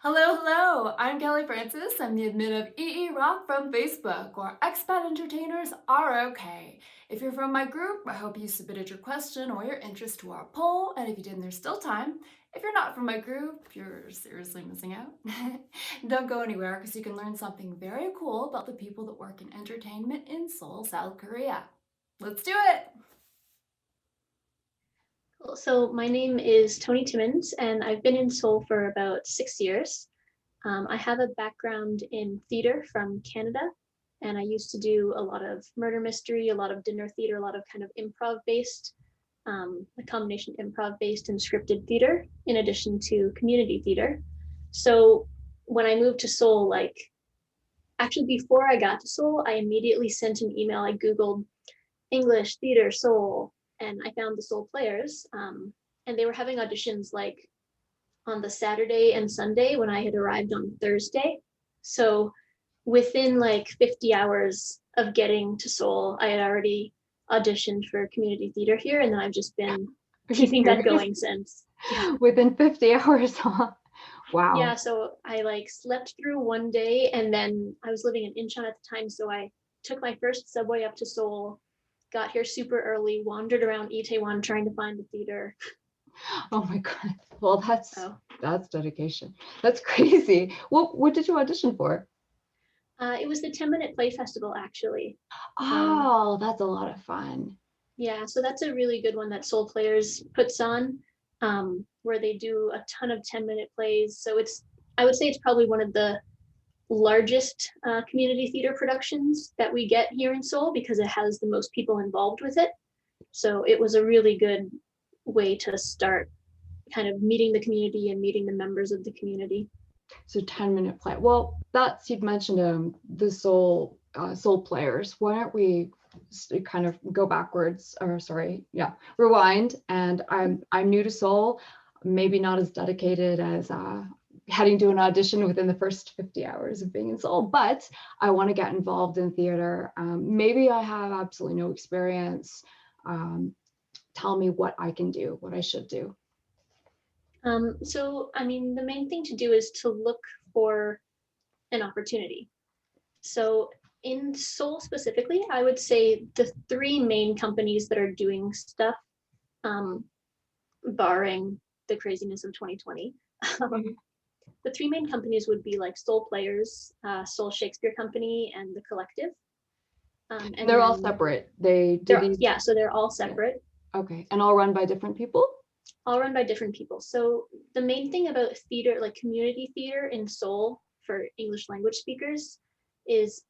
Hello, hello. I'm Kelly Francis. I'm the admin of EE Rock from Facebook, where expat entertainers are okay. If you're from my group, I hope you submitted your question or your interest to our poll, and if you didn't, there's still time. If you're not from my group, you're seriously missing out. Don't go anywhere because you can learn something very cool about the people that work in entertainment in Seoul, South Korea. Let's do it! Cool. So my name is Toni Timmins, and I've been in Seoul for about 6 years. I have a background in theater from Canada, and I used to do a lot of murder mystery, a lot of dinner theater, a lot of kind of improv based, a combination improv based and scripted theater, in addition to community theater. So when I moved to Seoul, actually before I got to Seoul, I immediately sent an email. I Googled English theater Seoul, and I found the Seoul Players, and they were having auditions like on the Saturday and Sunday when I had arrived on Thursday. So within like 50 hours of getting to Seoul, I had already auditioned for community theater here, and then I've just been keeping that going since. Yeah. Within 50 hours, huh? Wow. Yeah, so I like slept through one day, and then I was living in Incheon at the time, so I took my first subway up to Seoul, got here super early, wandered around Itaewon trying to find the theater. Oh my God. Well, that's Oh. that's dedication. That's crazy. What did you audition for? It was the 10-minute play festival, actually. Oh, that's a lot of fun. Yeah, so that's a really good one that Soul Players puts on, where they do a ton of 10-minute plays. So I would say it's probably one of the largest community theater productions that we get here in Seoul because it has the most people involved with it. So it was a really good way to start kind of meeting the community and meeting the members of the community. So 10-minute play. Well, you'd mentioned the Soul Players. Why don't we kind of go backwards, or sorry, yeah, rewind. And I'm new to Seoul, maybe not as dedicated as heading to an audition within the first 50 hours of being in Seoul, but I want to get involved in theater. Maybe I have absolutely no experience. Tell me what I can do, what I should do. So, I mean, the main thing to do is to look for an opportunity. So in Seoul specifically, I would say the three main companies that are doing stuff, barring the craziness of 2020, the three main companies would be like Seoul Players, Seoul Shakespeare Company, and the Collective. And they're all separate. So they're all separate. Okay, and all run by different people? All run by different people. So the main thing about theater, like community theater in Seoul for English language speakers, is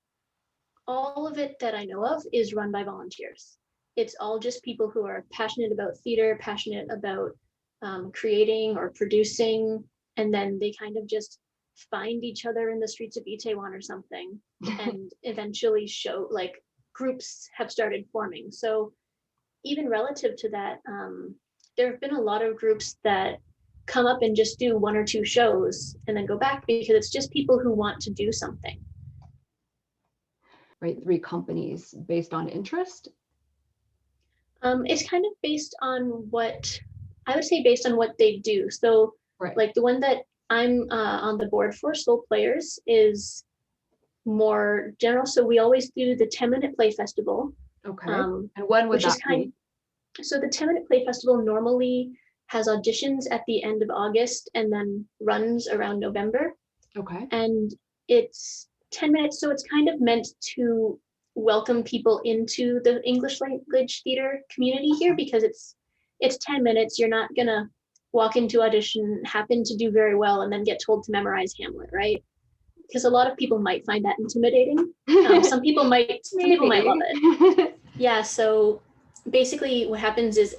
all of it that I know of is run by volunteers. It's all just people who are passionate about theater, passionate about creating or producing, and then they kind of just find each other in the streets of Itaewon or something, and eventually show, like, groups have started forming. So even relative to that, there have been a lot of groups that come up and just do one or two shows and then go back because it's just people who want to do something. Right, three companies based on interest? It's kind of based on what they do. So, right. Like the one that I'm on the board for, Soul Players, is more general. So we always do the 10-minute play festival. Okay. And when would that be? So the 10-minute play festival normally has auditions at the end of August and then runs around November. Okay. And it's 10 minutes, so it's kind of meant to welcome people into the English language theater community here because it's 10 minutes. You're not gonna walk into audition, happen to do very well, and then get told to memorize Hamlet, right? Because a lot of people might find that intimidating. Some people might love it. Yeah, so basically what happens is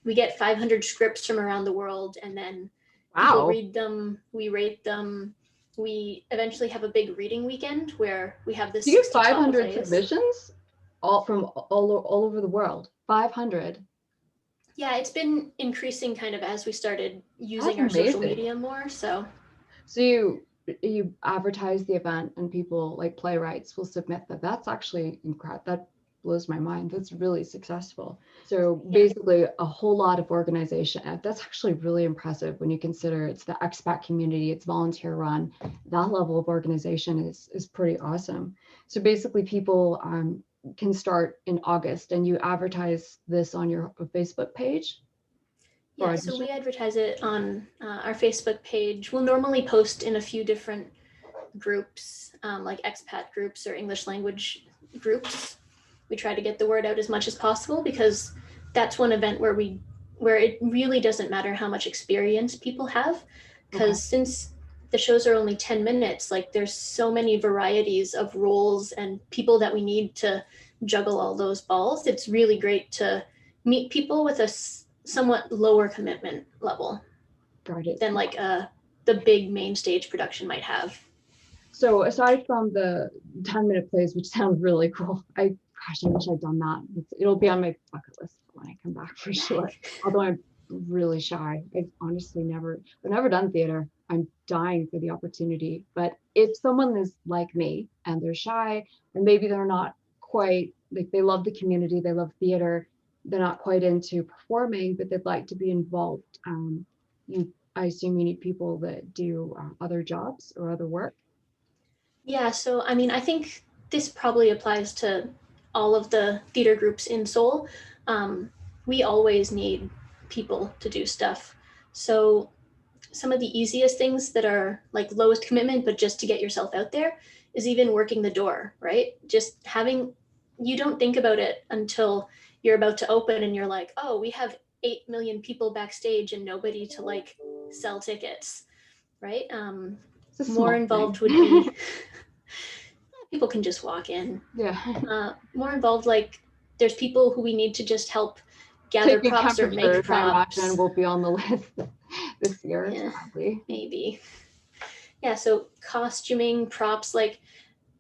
we get 500 scripts from around the world, and then people read them, we rate them. We eventually have a big reading weekend where we have this. You get 500 submissions all over the world. 500. Yeah, it's been increasing kind of as we started using our social media more. So you advertise the event and people like playwrights will submit that. That's actually incredible. blows my mind. That's really successful. So basically a whole lot of organization. That's actually really impressive when you consider it's the expat community, it's volunteer run. That level of organization is pretty awesome. So basically people can start in August, and you advertise this on your Facebook page? Yeah, so we advertise it on our Facebook page. We'll normally post in a few different groups, like expat groups or English language groups. We try to get the word out as much as possible because that's one event where it really doesn't matter how much experience people have, because since the shows are only 10 minutes, like there's so many varieties of roles and people that we need to juggle all those balls. It's really great to meet people with a somewhat lower commitment level than like the big main stage production might have. So aside from the 10-minute plays, which sound really cool, I wish I'd done that. It'll be on my bucket list when I come back for sure. Although I'm really shy. I've honestly never done theater. I'm dying for the opportunity. But if someone is like me and they're shy, and maybe they're not quite, like they love the community, they love theater, they're not quite into performing, but they'd like to be involved. I assume you need people that do other jobs or other work. Yeah, so I mean, I think this probably applies to all of the theater groups in Seoul. We always need people to do stuff. So some of the easiest things that are like lowest commitment, but just to get yourself out there, is even working the door, right? Just you don't think about it until you're about to open and you're like, oh, we have 8 million people backstage and nobody to like sell tickets, right? More involved would be people can just walk in. Yeah. More involved, like there's people who we need to just help gather props or make props. I imagine will be on the list this year, probably. Maybe. Yeah, so costuming, props, like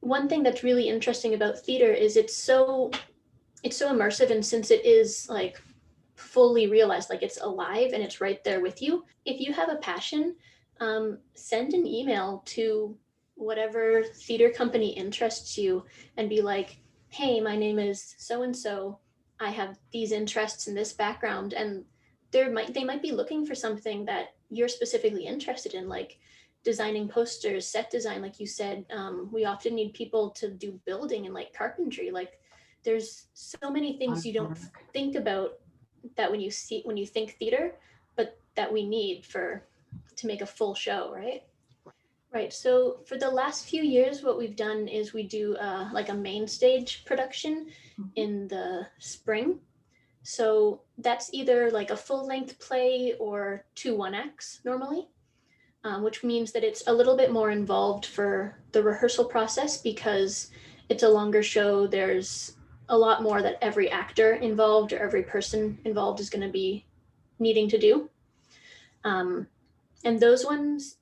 one thing that's really interesting about theater is it's so immersive, and since it is like fully realized, like it's alive and it's right there with you. If you have a passion, send an email to whatever theater company interests you and be like, hey, my name is so and so, I have these interests in this background, and they might be looking for something that you're specifically interested in, like designing posters, set design, like you said. We often need people to do building and like carpentry. Like there's so many things you don't think about that when you think theater, but that we need to make a full show, right? Right. So for the last few years, what we've done is we do like a main stage production in the spring. So that's either like a full length play or 2 1-acts normally, which means that it's a little bit more involved for the rehearsal process because it's a longer show. There's a lot more that every actor involved or every person involved is going to be needing to do. And those ones,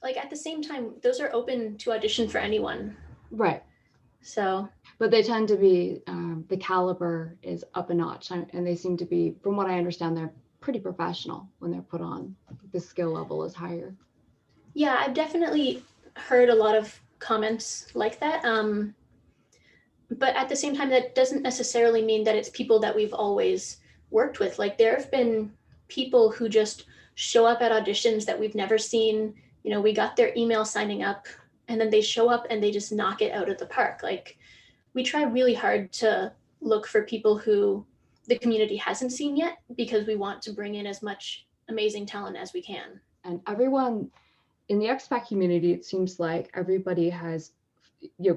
like at the same time, those are open to audition for anyone. Right. So. But they tend to be, the caliber is up a notch, and they seem to be, from what I understand, they're pretty professional when they're put on. The skill level is higher. Yeah, I've definitely heard a lot of comments like that. But at the same time, that doesn't necessarily mean that it's people that we've always worked with. Like there have been people who just show up at auditions that we've never seen. You know, we got their email signing up and then they show up and they just knock it out of the park. Like we try really hard to look for people who the community hasn't seen yet because we want to bring in as much amazing talent as we can. And everyone in the expat community, it seems like everybody has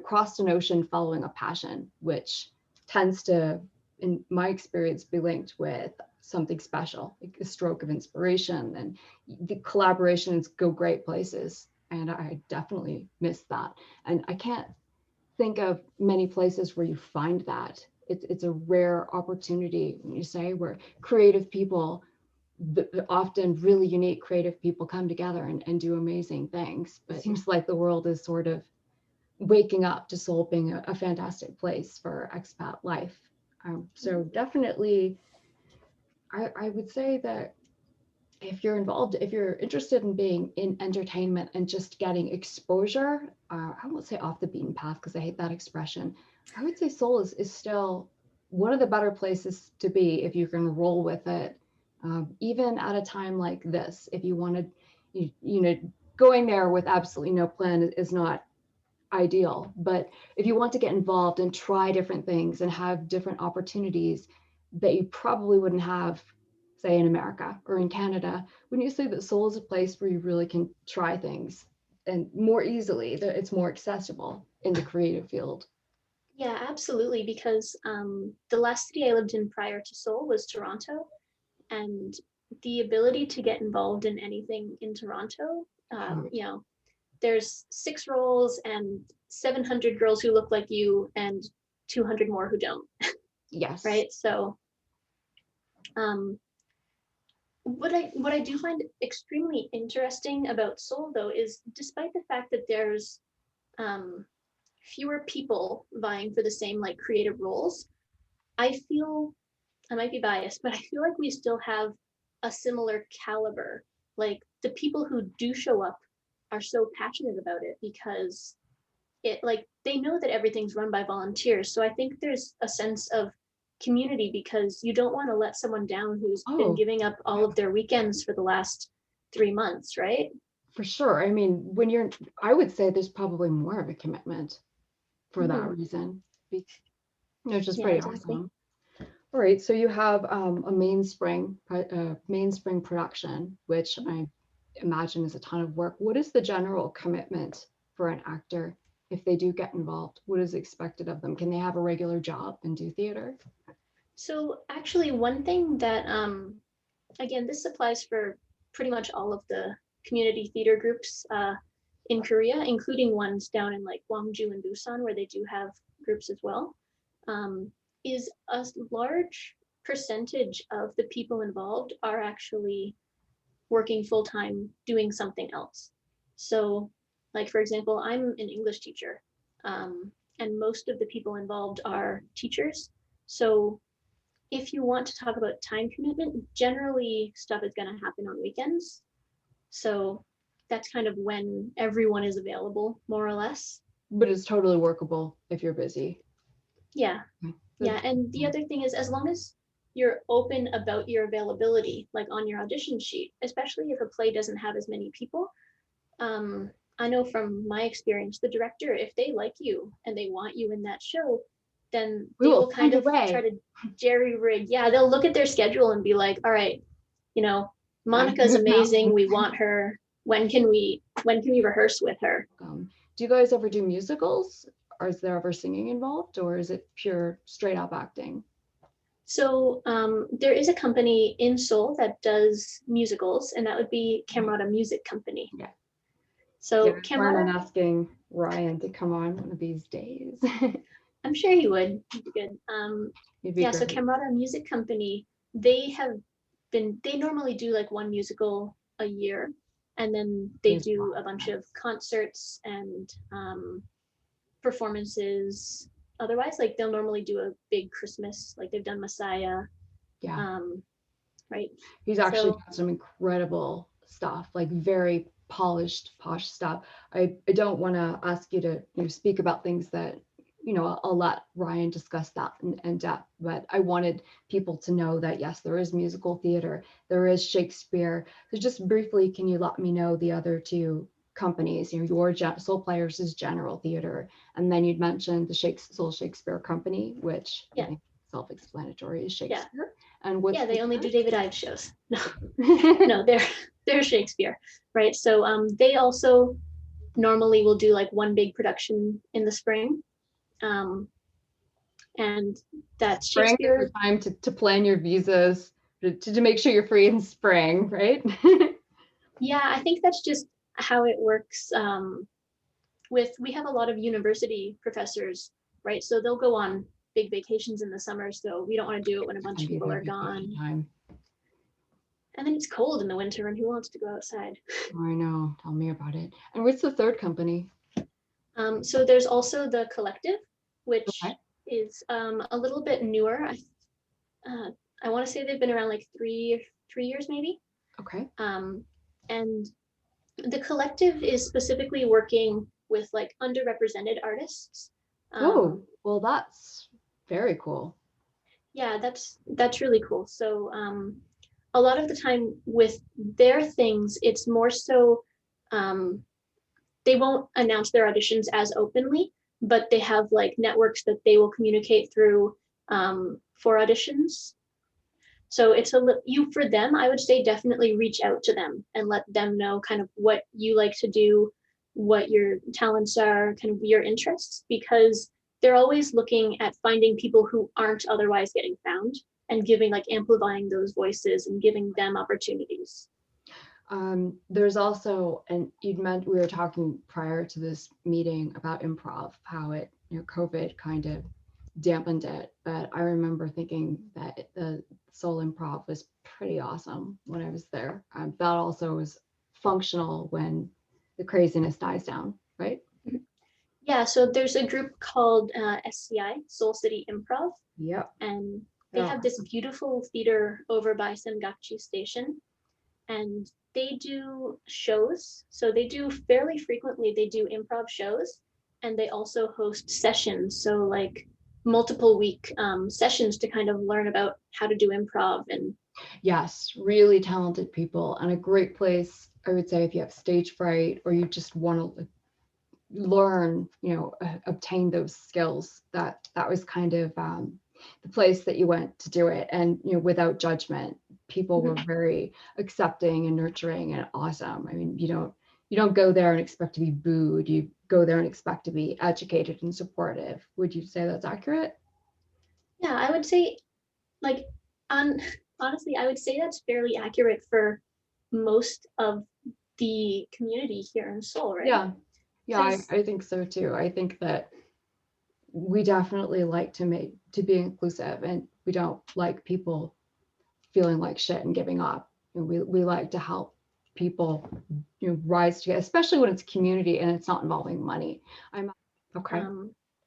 crossed an ocean following a passion, which tends to, in my experience, be linked with something special, like a stroke of inspiration, and the collaborations go great places. And I definitely miss that. And I can't think of many places where you find that. It's a rare opportunity, you say, where creative people, often really unique creative people, come together and do amazing things. But it seems like the world is sort of waking up to Seoul being a fantastic place for expat life. So definitely, I would say that if you're interested in being in entertainment and just getting exposure, I won't say off the beaten path because I hate that expression, I would say Seoul is still one of the better places to be if you can roll with it. Even at a time like this, if you wanted, you know, going there with absolutely no plan is not ideal. But if you want to get involved and try different things and have different opportunities that you probably wouldn't have, say, in America or in Canada, wouldn't you say that Seoul is a place where you really can try things and more easily, that it's more accessible in the creative field? Yeah, absolutely. Because the last city I lived in prior to Seoul was Toronto, and the ability to get involved in anything in Toronto, you know, there's 6 roles and 700 girls who look like you and 200 more who don't, Yes. right? So um, what I do find extremely interesting about Seoul, though, is despite the fact that there's um, fewer people vying for the same like creative roles, I feel, I might be biased, but I feel like we still have a similar caliber. Like the people who do show up are so passionate about it because it, like, they know that everything's run by volunteers. So I think there's a sense of community because you don't want to let someone down who's been Oh, giving up all of their weekends for the last 3 months, right? for sure. I mean, I would say there's probably more of a commitment for that Mhm. reason. It's just Yeah, pretty exactly. awesome. All right, so you have a mainspring production, which I imagine is a ton of work. What is the general commitment for an actor if they do get involved? What is expected of them? Can they have a regular job and do theater? So actually, one thing that again, this applies for pretty much all of the community theater groups in Korea, including ones down in like Guangzhou and Busan, where they do have groups as well, um, is a large percentage of the people involved are actually working full time doing something else. So, like for example, I'm an English teacher, and most of the people involved are teachers. So if you want to talk about time commitment, generally stuff is going to happen on weekends. So that's kind of when everyone is available, more or less. But it's totally workable if you're busy. Yeah. Yeah. And the other thing is, as long as you're open about your availability, like on your audition sheet, especially if a play doesn't have as many people. I know from my experience, the director, if they like you and they want you in that show, then We they will will kind find a of try way. to jerry rig. Yeah, they'll look at their schedule and be like, all right, you know, Monica's No. amazing. We want her. When can we rehearse with her? Do you guys ever do musicals? Or is there ever singing involved, or is it pure straight up acting? So there is a company in Seoul that does musicals, and that would be Camerata Music Company. Yeah. Yeah, So I plan on Camerata, asking Ryan to come on one of these days. I'm sure he would. He'd be good. He'd be Yeah, so great. Camerata Music Company, they normally do like one musical a year, and then they He's do a bunch of concerts and performances. Otherwise, like they'll normally do a big Christmas, like they've done Messiah, yeah. um, right? He's actually So done some incredible stuff, like very polished, posh stuff. I don't want to ask you to speak about things that, I'll let Ryan discuss that in depth, but I wanted people to know that, yes, there is musical theater, there is Shakespeare. So just briefly, can you let me know the other two companies, your Soul Players is General Theater, and then you'd mentioned the Soul Shakespeare Company, which I yeah, think self-explanatory is yeah, Shakespeare. And what's yeah. They only do the David Ives shows. No, third? no, they're Shakespeare, right? So they also normally will do like one big production in the spring, um, and that's Spring is the Shakespeare. time to plan your visas, to make sure you're free in spring, right? Yeah, I think that's just how it works. We have a lot of university professors, right? So they'll go on big vacations in the summer. So we don't want to do it when a bunch Can of be people their are vacation gone. time. And then it's cold in the winter, and who wants to go outside? I know. Tell me about it. And what's the third company? So there's also the collective, Okay. which is a little bit newer. Uh, I want to say they've been around like 3 years maybe. Okay. And the collective is specifically working with like underrepresented artists. Oh, well, that's very cool. Yeah, that's really cool. So a lot of the time with their things, it's more so um, they won't announce their auditions as openly, but they have like networks that they will communicate through for auditions. So it's you for them, I would say definitely reach out to them and let them know kind of what you like to do, what your talents are, kind of your interests, because they're always looking at finding people who aren't otherwise getting found and giving like amplifying those voices and giving them opportunities. There's also, and you'd meant we were talking prior to this meeting about improv, how it, COVID kind of dampened it. But I remember thinking that the Seoul Improv was pretty awesome when I was there. That also was functional when the craziness dies down, right? Yeah, so there's a group called SCI, Seoul City Improv, Yep. and they Yeah. have this beautiful theater over by Semgakji Station, and they do shows. So they do fairly frequently, they do improv shows, and they also host sessions. So like multiple week sessions to kind of learn about how to do improv. And Yes, really talented people, and a great place, I would say, if you have stage fright or you just want to learn, obtain those skills. That was kind of the place that you went to do it, and without judgment. People were very accepting and nurturing and awesome. I mean, you don't go there and expect to be booed. You go there and expect to be educated and supportive. Would you say that's accurate? yeah, I would say like on honestly, I would say that's fairly accurate for most of the community here in Seoul, right? Yeah, I think so too. I think that we definitely like to be inclusive, and we don't like people feeling like shit and giving up. We like to help people rise together, especially when it's community and it's not involving money. I'm okay.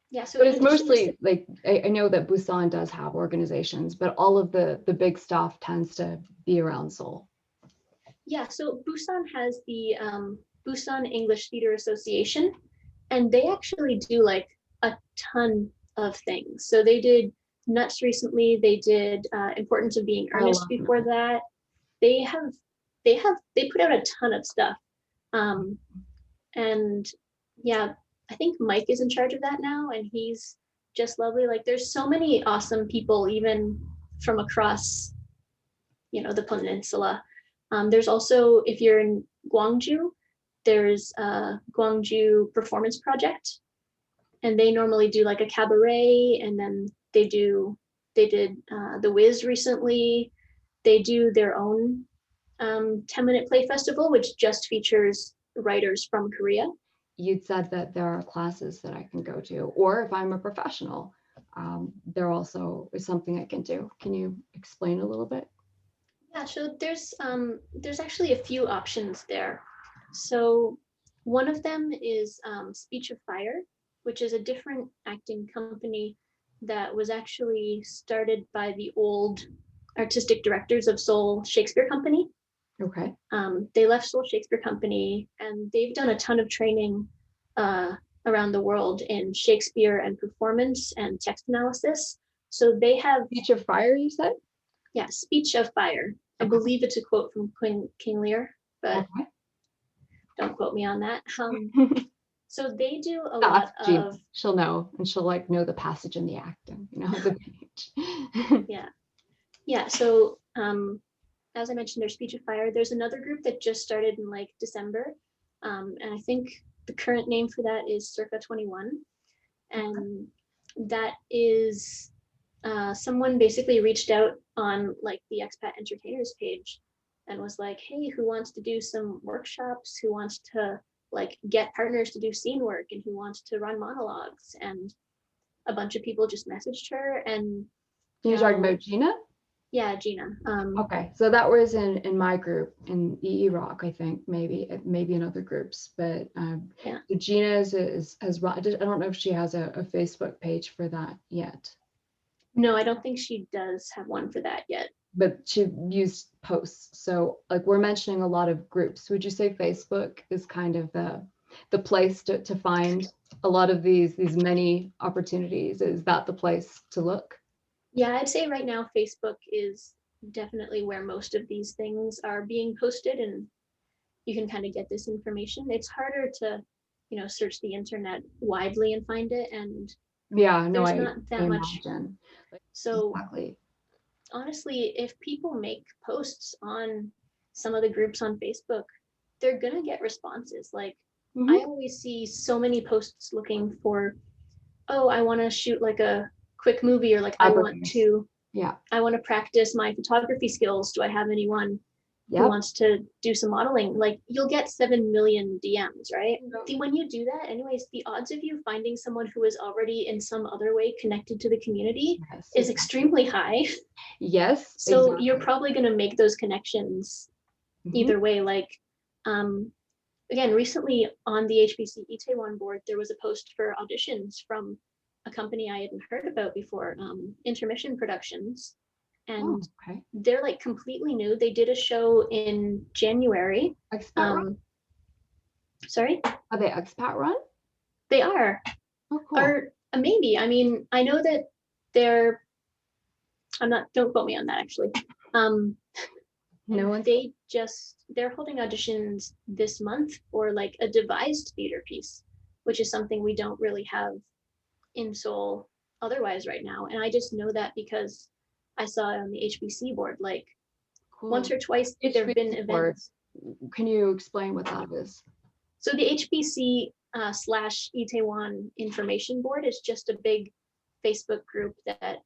Yeah, so But it's mostly like I know that Busan does have organizations, but all of the big stuff tends to be around Seoul. Yeah, so Busan has the Busan English Theater Association, and they actually do like a ton of things. So they did Nuts recently. They did Importance of Being Earnest before that. They put out a ton of stuff. And yeah, I think Mike is in charge of that now, and he's just lovely. Like there's so many awesome people, even from across, the peninsula. There's also, if you're in Guangzhou, there's a Guangzhou Performance Project, and they normally do like a cabaret, and then they did The Wiz recently. They do their own 10-minute play festival, which just features writers from Korea. You'd said that there are classes that I can go to, or if I'm a professional, there also is something I can do. Can you explain a little bit? Yeah, so there's actually a few options there. So one of them is Speech of Fire, which is a different acting company that was actually started by the old artistic directors of Seoul Shakespeare Company. Okay. They left Seoul Shakespeare Company, and they've done a ton of training around the world in Shakespeare and performance and text analysis. So they have Speech of Fire, you said? Yeah, Speech of Fire. I believe it's a quote from King Lear, but don't quote me on that. So they do a lot of. She'll know, and she'll know the passage in the act, and the page. Yeah. So as I mentioned, there's Speech of Fire. There's another group that just started in like December, and I think the current name for that is Circa 21, and that is someone basically reached out on like the Expat Entertainers page and was like, hey, who wants to do some workshops? Who wants to like get partners to do scene work, and who wants to run monologues? And a bunch of people just messaged her. And you're talking about Gina? Yeah, Gina. Okay, so that was in my group in EE Rock, I think, maybe in other groups, but yeah. Gina has I don't know if she has a Facebook page for that yet. No, I don't think she does have one for that yet. But she used posts. So like we're mentioning a lot of groups. Would you say Facebook is kind of the place to find a lot of these many opportunities? Is that the place to look? Yeah, I'd say right now Facebook is definitely where most of these things are being posted, and you can kind of get this information. It's harder to, search the internet widely and find it, and Yeah, no, there's I not that much. imagine. So Exactly. honestly, if people make posts on some of the groups on Facebook, they're gonna get responses. Like I Mhm. always see so many posts looking for, oh, I want to shoot like a quick movie, or like Advertise. Yeah. I want to practice my photography skills. Do I have anyone who Yep. wants to do some modeling? Like you'll get 7 million DMs, right? When you do that, anyways, the odds of you finding someone who is already in some other way connected to the community Yes, is exactly. extremely high. Yes, So exactly. you're probably going to make those connections Mhm. either way. Like, again, recently on the HBC Itaewon board, there was a post for auditions from a company I hadn't heard about before, Intermission Productions. Oh, And okay. they're like completely new. They did a show in January. Expat run? Sorry? Are they expat run? They are. Oh, cool. Or maybe. I mean, I know that they're, don't quote me on that actually. No one's They're holding auditions this month for like a devised theater piece, which is something we don't really have in Seoul otherwise right now. And I just know that because I saw it on the HBC board. Like cool. once or twice there have been events. Can you explain what that is? So the HBC / Itaewon information board is just a big Facebook group that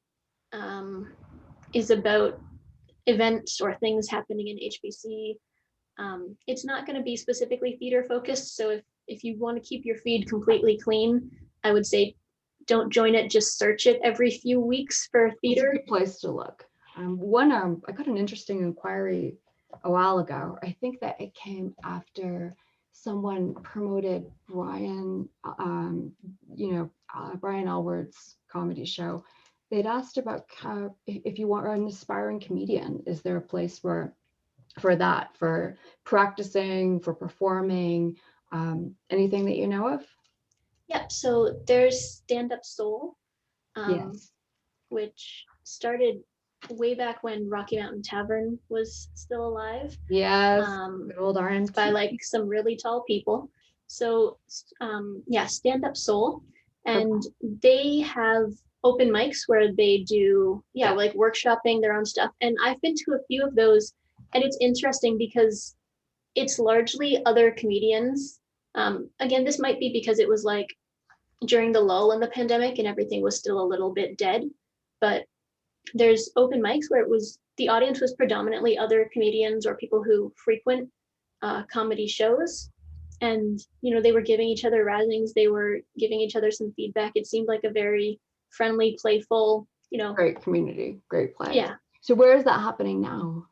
is about events or things happening in HBC. It's not going to be specifically theater focused. So if you want to keep your feed completely clean, I would say don't join it, just search it every few weeks for theater. It's a good place to look. I got an interesting inquiry a while ago. I think that it came after someone promoted Brian Elward's comedy show. They'd asked about if you want an aspiring comedian, is there a place for practicing, for performing, anything that you know of? Yeah, so there's Stand Up Seoul, Yes. which started way back when Rocky Mountain Tavern was still alive. Yes, good old RMT. By like some really tall people. So Stand Up Seoul, and they have open mics where they do like workshopping their own stuff. And I've been to a few of those, and it's interesting because it's largely other comedians. Again, this might be because it was like during the lull in the pandemic and everything was still a little bit dead, but there's open mics where the audience was predominantly other comedians or people who frequent comedy shows, and they were giving each other risings, they were giving each other some feedback. It seemed like a very friendly, playful, great community, great place. Yeah. So where is that happening now?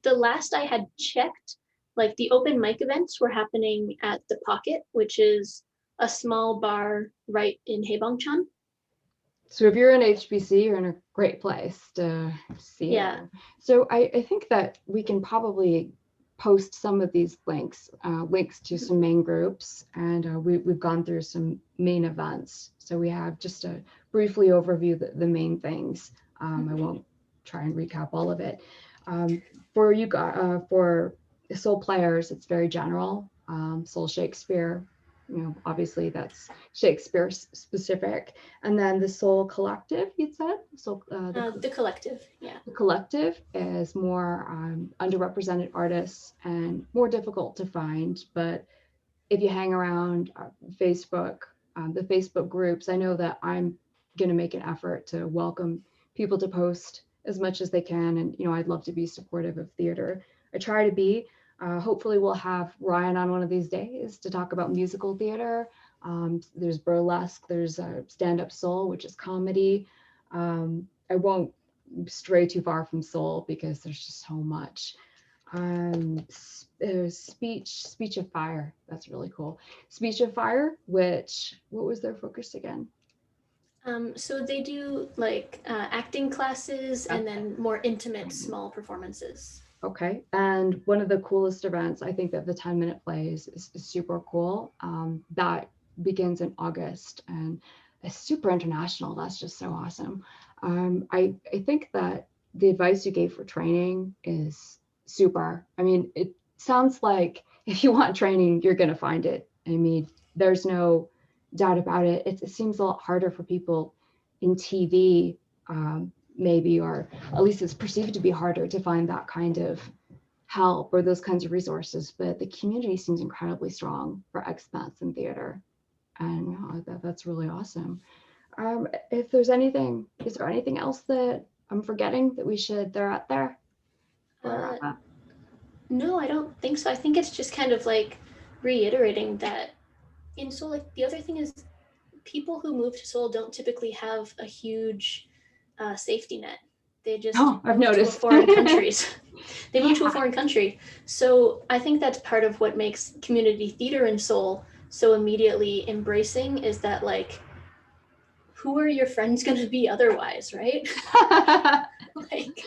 The last I had checked, like the open mic events were happening at the Pocket, which is a small bar right in Haebongchon. So if you're in HBC, you're in a great place to see it. So I think that we can probably post some of these links to some main groups, and we've gone through some main events. So we have just to briefly overview the main things. I won't try and recap all of it. For you guys, for Seoul players, it's very general. Seoul Shakespeare, obviously that's Shakespeare specific. And then the Seoul Collective, you'd said? The Collective, yeah. The Collective is more underrepresented artists and more difficult to find. But if you hang around Facebook, the Facebook groups, I know that I'm going to make an effort to welcome people to post as much as they can. And, I'd love to be supportive of theater. I try to be. Hopefully we'll have Ryan on one of these days to talk about musical theater. There's burlesque, there's stand-up Seoul, which is comedy. I won't stray too far from Seoul because there's just so much. Speech of Fire, that's really cool. Speech of Fire, what was their focus again? So they do like acting classes and then more intimate small performances. Okay. And one of the coolest events, I think that the 10-minute play is super cool. That begins in August and it's super international. That's just so awesome. I think that the advice you gave for training is super. I mean, it sounds like if you want training, you're going to find it. I mean, there's no doubt about it. It seems a lot harder for people in TV, maybe, or at least it's perceived to be harder to find that kind of help or those kinds of resources. But the community seems incredibly strong for expats in theater. And that's really awesome. If there's anything, is there anything else that I'm forgetting that we should throw out there? No, I don't think so. I think it's just kind of like reiterating that in Seoul, like the other thing is people who move to Seoul don't typically have a huge safety net. They just I've move noticed. to a foreign countries. They move to a Yeah. foreign country. So I think that's part of what makes community theater in Seoul so immediately embracing is that like, who are your friends going to be otherwise, right? Like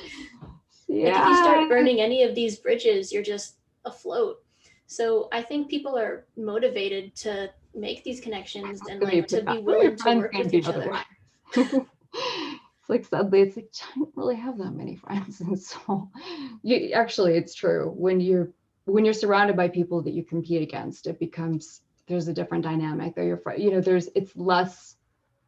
if you start burning any of these bridges, you're just afloat. So I think people are motivated to make these connections and like to be willing to work with each other. It's like sadly, it's like I don't really have that many friends, and so you actually, it's true. When you're surrounded by people that you compete against, it becomes there's a different dynamic. They're your friend, there's it's less,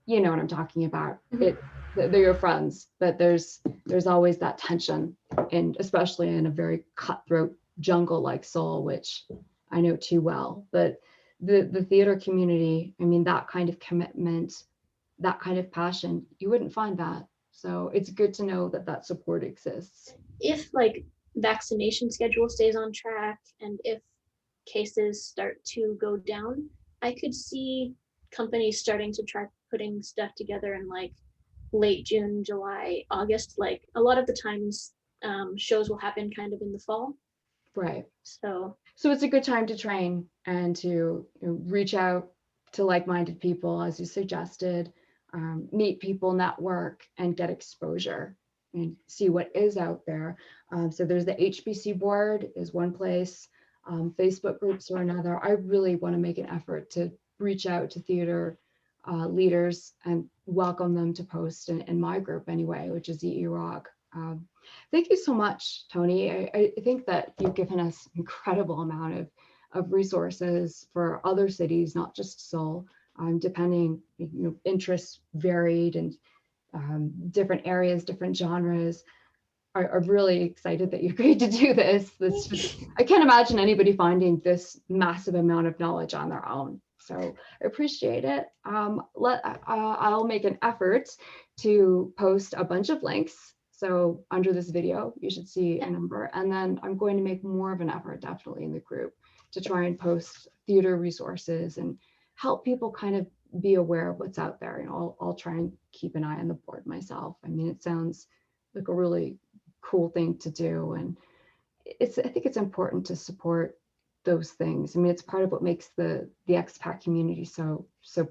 you know what I'm talking about. They're your friends, but there's always that tension, and especially in a very cutthroat jungle like Seoul, which I know too well. But the theater community, I mean, that kind of commitment, that kind of passion, you wouldn't find that. So it's good to know that that support exists. If like vaccination schedule stays on track and if cases start to go down, I could see companies starting to try putting stuff together in like late June, July, August. Like a lot of the times shows will happen kind of in the fall. Right. So it's a good time to train and to reach out to like-minded people, as you suggested, meet people, network, and get exposure and see what is out there. So there's the HBC board is one place, Facebook groups are another. I really want to make an effort to reach out to theater leaders and welcome them to post in my group anyway, which is EE Rock. Thank you so much, Toni. I think that you've given us incredible amount of resources for other cities, not just Seoul, depending, interests varied and different areas, different genres. I'm really excited that you agreed to do this. I can't imagine anybody finding this massive amount of knowledge on their own. So I appreciate it. I'll make an effort to post a bunch of links. So under this video, you should see a number. And then I'm going to make more of an effort, definitely in the group, to try and post theater resources and help people kind of be aware of what's out there. I'll try and keep an eye on the board myself. I mean, it sounds like a really cool thing to do. And I think it's important to support those things. I mean, it's part of what makes the expat community so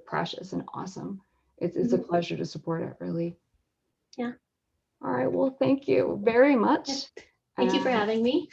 precious and awesome. It's a pleasure to support it, really. Yeah. All right. Well, thank you very much. Thank you for having me.